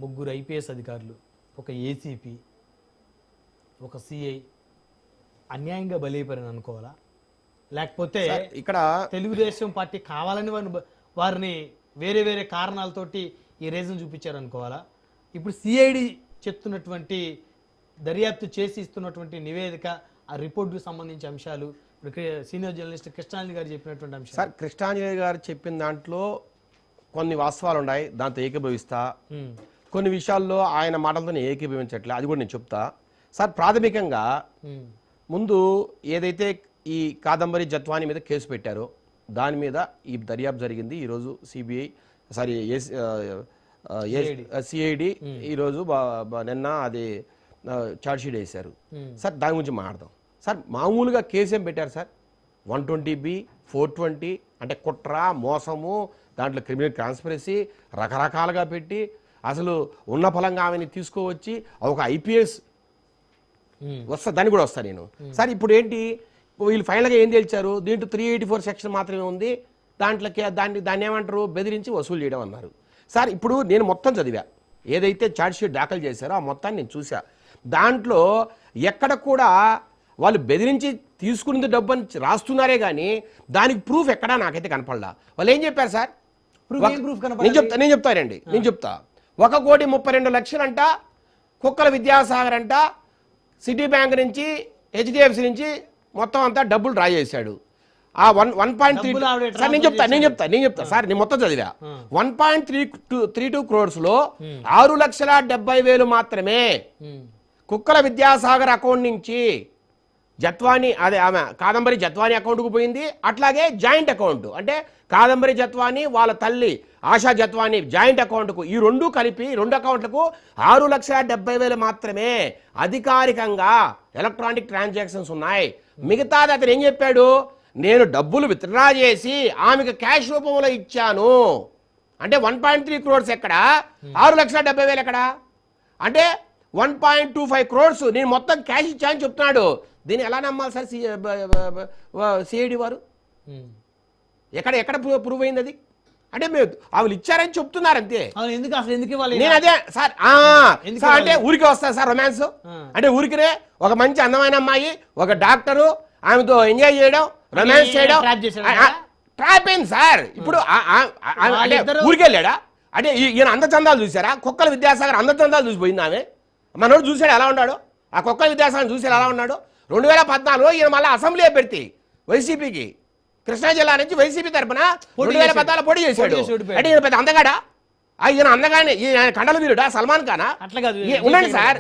ముగ్గురు ఐపీఎస్ అధికారులు, ఒక ఏసీపీ, ఒక సిఐ అన్యాయంగా బలైపోయారని అనుకోవాలా? లేకపోతే ఇక్కడ తెలుగుదేశం పార్టీ కావాలని వారిని వేరే వేరే కారణాలతోటి ఈ రీజన్ చూపించారు అనుకోవాలా? ఇప్పుడు సిఐడి చెప్తున్నటువంటి దర్యాప్తు చేసి ఇస్తున్నటువంటి నివేదిక, ఆ రిపోర్టుకు సంబంధించిన అంశాలు, ఇప్పుడు సీనియర్ జర్నలిస్ట్ కృష్ణాంజలి గారు చెప్పినటువంటి అంశాలు. సార్, కృష్ణాంజలి గారు చెప్పిన దాంట్లో కొన్ని వాస్తవాలు ఉన్నాయి, దాంతో ఏకీభవిస్తా. కొన్ని విషయాల్లో ఆయన మాటలతో ఏకీభవించట్లే, అది కూడా నేను చెప్తా. సార్, ప్రాథమికంగా ముందు ఏదైతే ఈ కాదంబరి జత్వాని మీద కేసు పెట్టారో దాని మీద ఈ దర్యాప్తు జరిగింది. ఈరోజు సిఐడి ఈరోజు నిన్న అది ఛార్జ్షీట్ వేశారు. సార్, దాని గురించి మాట్లాడదాం. సార్, మామూలుగా కేసు ఏం పెట్టారు సార్? 120B 420 అంటే కుట్ర, మోసము, దాంట్లో క్రిమినల్ కాన్స్పిరసీ రకరకాలుగా పెట్టి అసలు ఉన్న ఫలంగా ఆమెని తీసుకువచ్చి ఒక ఐపీఎస్ వస్తా, దాన్ని కూడా వస్తా నేను. సార్, ఇప్పుడు ఏంటి వీళ్ళు ఫైనల్గా ఏం తేల్చారు? దీంట్లో 384 సెక్షన్ మాత్రమే ఉంది, దాంట్లోకి దాన్ని ఏమంటారు, బెదిరించి వసూలు చేయడం అన్నారు. సార్, ఇప్పుడు నేను మొత్తం చదివా, ఏదైతే ఛార్జ్షీట్ దాఖలు చేశారో ఆ మొత్తాన్ని నేను చూసా. దాంట్లో ఎక్కడ కూడా వాళ్ళు బెదిరించి తీసుకున్నది డబ్బు అని రాస్తున్నారే కానీ దానికి ప్రూఫ్ ఎక్కడా నాకైతే కనపడలా. వాళ్ళు ఏం చెప్పారు సార్? నేను చెప్తానండి, నేను చెప్తా. 1,32,00,000 అంట కుక్కల విద్యాసాగర్ అంట సిటీ బ్యాంక్ నుంచి, హెచ్డిఎఫ్సి నుంచి మొత్తం అంతా డబ్బులు డ్రా చేశాడు. ఆ 1.3 సార్, నేను చెప్తా సార్, నేను మొత్తం చదివా. 1.32 crores లో 6,70,000 మాత్రమే కుక్కల విద్యాసాగర్ అకౌంట్ నుంచి జత్వాని, అదే ఆమె కాదంబరి జత్వాని అకౌంట్కు పోయింది. అట్లాగే జాయింట్ అకౌంట్ అంటే కాదంబరి జత్వాని వాళ్ళ తల్లి ఆశా జత్వాని జాయింట్ అకౌంట్కు, ఈ రెండు కలిపి 2 అకౌంట్లకు 6,70,000 మాత్రమే అధికారికంగా ఎలక్ట్రానిక్ ట్రాన్సాక్షన్స్ ఉన్నాయి. మిగతాది అతను ఏం చెప్పాడు? నేను డబ్బులు విత్డ్రా చేసి ఆమెకు క్యాష్ రూపంలో ఇచ్చాను అంటే 1.3 crores ఎక్కడ, 6,70,000 ఎక్కడ అంటే 1.25 crores నేను మొత్తం క్యాష్ ఇచ్చాను చెప్తున్నాడు. దీన్ని ఎలా నమ్మాలి సార్ సిఐడి వారు? ఎక్కడ ప్రూవ్ అయింది అది? అంటే మీరు వాళ్ళు ఇచ్చారని చెప్తున్నారు అంతే. నేను అదే సార్, అంటే ఊరికి వస్తా సార్ రొమాన్స్ అంటే ఊరికినే ఒక మంచి అందమైన అమ్మాయి, ఒక డాక్టరు, ఆమెతో ఎంజాయ్ చేయడం, రొమాన్స్ చేయడం ట్రాప్ అయింది సార్. ఇప్పుడు ఊరికి వెళ్ళాడా అంటే ఈయన అందచందాలు చూసారా? కుక్కల విద్యాసాగర్ అందచందాలు చూసిపోయింది ఆమె. మనోడు చూసాడు ఎలా ఉన్నాడు, ఆ కుక్కల విద్యాసాగర్ చూసాడు ఎలా ఉన్నాడు. 2014లో ఈయన మళ్ళీ అసెంబ్లీ అభ్యర్థి వైసీపీకి, కృష్ణా జిల్లా నుంచి వైసీపీ తరఫున 2014 పోటీ చేశాడు. అంటే ఈయన పెద్ద అందగాడా? ఈయన అందగానే ఈయన కండల వీరుడా సల్మాన్ ఖానా? ఉండండి సార్,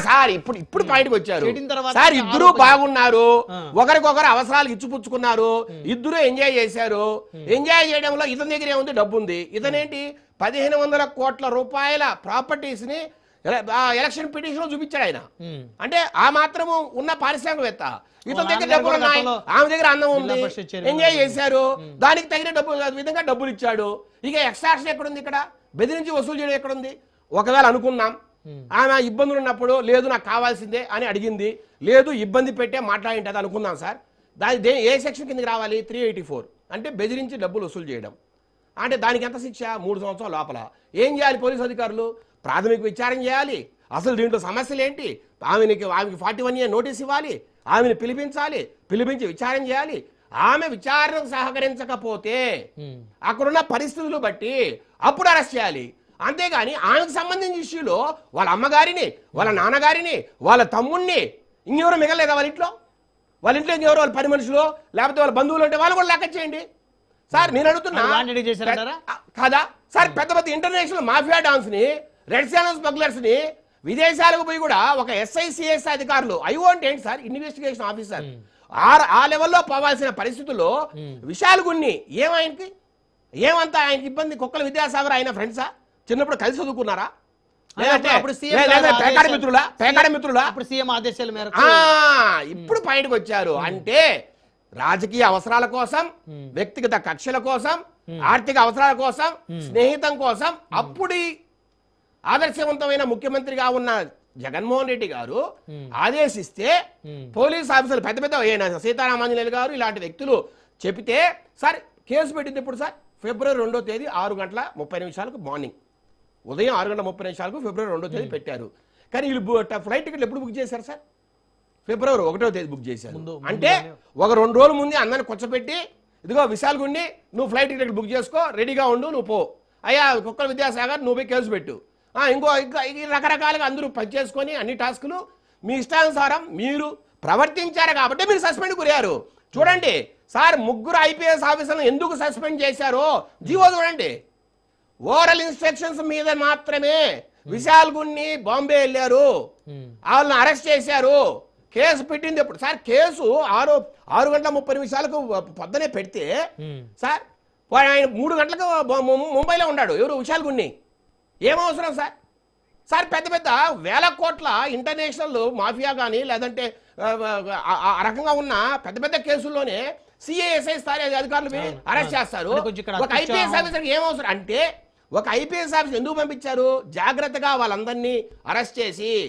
సార్ ఇప్పుడు పాయింట్కి వచ్చారు సార్. ఇద్దరు బాగున్నారు, ఒకరికొకరు అవసరాలు ఇచ్చిపుచ్చుకున్నారు, ఇద్దరు ఎంజాయ్ చేశారు. ఎంజాయ్ చేయడంలో ఇతని దగ్గర ఏముంది? డబ్బు ఉంది. ఇతనేంటి 1,500 కోట్ల రూపాయల ప్రాపర్టీస్ ని ఎలక్షన్ పిటిషన్ లో చూపించాడు ఆయన. అంటే ఆ మాత్రము ఉన్న పారిశ్రామికవేత్త. ఇతని దగ్గర డబ్బులు ఉన్నాయి, ఆమె దగ్గర అందం ఉంది, ఎంజాయ్ చేశారు, దానికి తగిన విధంగా డబ్బులు ఇచ్చాడు. ఇక ఎక్స్ట్రాక్షన్ ఎక్కడుంది? ఇక్కడ బెదిరించి వసూలు చేయడం ఎక్కడుంది? ఒకవేళ అనుకుందాం ఆమె ఇబ్బందులు ఉన్నప్పుడు లేదు నాకు కావాల్సిందే అని అడిగింది, లేదు ఇబ్బంది పెట్టే మాట్లాడింది అనుకుందాం సార్. దాని ఏ సెక్షన్ కిందకి రావాలి? 384 అంటే బెదిరించి డబ్బులు వసూలు చేయడం. అంటే దానికి ఎంత శిక్ష? 3 సంవత్సరాల లోపల. ఏం చేయాలి పోలీసు అధికారులు? ప్రాథమిక విచారణ చేయాలి, అసలు దీంట్లో సమస్యలు ఏంటి, ఆమెకి 41 year నోటీస్ ఇవ్వాలి, ఆమెను పిలిపించాలి, పిలిపించి విచారణ చేయాలి. ఆమె విచారణకు సహకరించకపోతే అక్కడున్న పరిస్థితులు బట్టి అప్పుడు అరెస్ట్ చేయాలి. అంతేగాని ఆమెకు సంబంధించిన ఇష్యూలో వాళ్ళ అమ్మగారిని, వాళ్ళ నాన్నగారిని, వాళ్ళ తమ్ముడిని ఇంకెవరో మిగలేదా వాళ్ళ ఇంట్లో ఇంకెవరో వాళ్ళ 10 మనుషులు లేకపోతే వాళ్ళ బంధువులు ఉంటే వాళ్ళు కూడా లెక్క చేయండి సార్. నేను అడుగుతున్నా కదా సార్, పెద్ద పెద్ద ఇంటర్నేషనల్ మాఫియా డాన్స్ ని, రెడ్ శాండల్ స్మగ్లర్స్ ని విదేశాలకు పోయి కూడా ఒక SICS అధికారులు ఐఓంట్ ఏంటి సార్, ఇన్వెస్టిగేషన్ ఆఫీసర్ ఆ లెవెల్లో పోవాల్సిన పరిస్థితుల్లో విషయాలు కొన్ని ఏమైంది? ఏమంతా ఆయనకి ఇబ్బంది? కుక్కల విద్యాసాగర్ ఆయన ఫ్రెండ్సా? చిన్నప్పుడు కలిసి చదువుకున్నారా? ఇప్పుడు పాయింట్కి వచ్చారు అంటే రాజకీయ అవసరాల కోసం, వ్యక్తిగత కక్షల కోసం, ఆర్థిక అవసరాల కోసం, స్నేహితం కోసం అప్పుడు ఆదర్శవంతమైన ముఖ్యమంత్రిగా ఉన్న జగన్మోహన్ రెడ్డి గారు ఆదేశిస్తే పోలీస్ ఆఫీసర్లు పెద్ద పెద్ద సీతారామాంజనేయులు గారు ఇలాంటి వ్యక్తులు చెబితే సార్ కేసు పెట్టింది ఇప్పుడు సార్ ఫిబ్రవరి 2వ తేదీ 6:30 మార్నింగ్, ఉదయం 6:30 ఫిబ్రవరి 2వ తేదీ పెట్టారు. కానీ వీళ్ళు ఫ్లైట్ టికెట్లు ఎప్పుడు బుక్ చేశారు సార్? ఫిబ్రవరి 1వ తేదీ బుక్ చేశారు. అంటే ఒక 2 రోజుల ముందే అందరిని కూర్చోబెట్టి, ఇదిగో విశాల్గుండి నువ్వు ఫ్లైట్ టికెట్ బుక్ చేసుకో, రెడీగా ఉండు, నువ్వు పో. అయ్యా కుక్కల విద్యాసాగర్ నువ్వు పోయి కేసు పెట్టు. ఇంకా రకరకాలుగా అందరూ పనిచేసుకొని అన్ని టాస్కులు మీ ఇష్టానుసారం మీరు ప్రవర్తించారు కాబట్టి మీరు సస్పెండ్ గురయ్యారు. చూడండి సార్, 3 IPS ఆఫీసర్లను ఎందుకు సస్పెండ్ చేశారో జీవో చూడండి. ఓరల్ ఇన్స్ట్రక్షన్స్ మీద మాత్రమే విశాల్గుణ్ణి బాంబే వెళ్ళారు, వాళ్ళని అరెస్ట్ చేశారు, కేసు పెట్టింది ఎప్పుడు సార్? కేసు 6:30 పొద్దునే పెడితే సార్ ఆయన 3 గంటలకు ముంబైలో ఉన్నాడు. ఎవరు? విశాల్గుణ్ణి. ఏమవసరం సార్? సార్ పెద్ద పెద్ద వేల కోట్ల ఇంటర్నేషనల్ మాఫియా కానీ లేదంటే ఆ రకంగా ఉన్న పెద్ద పెద్ద కేసుల్లోనే సిఐఎస్ఐ స్థాయి అధికారులు అరెస్ట్ చేస్తారు. ఒక ఐపీఎస్ ఆఫీసర్కి ఏమవసరం అంటే, ఒక ఐపీఎస్ ఆఫీసర్ ఎందుకు పంపించారు? జాగ్రత్తగా వాళ్ళందరినీ అరెస్ట్ చేసి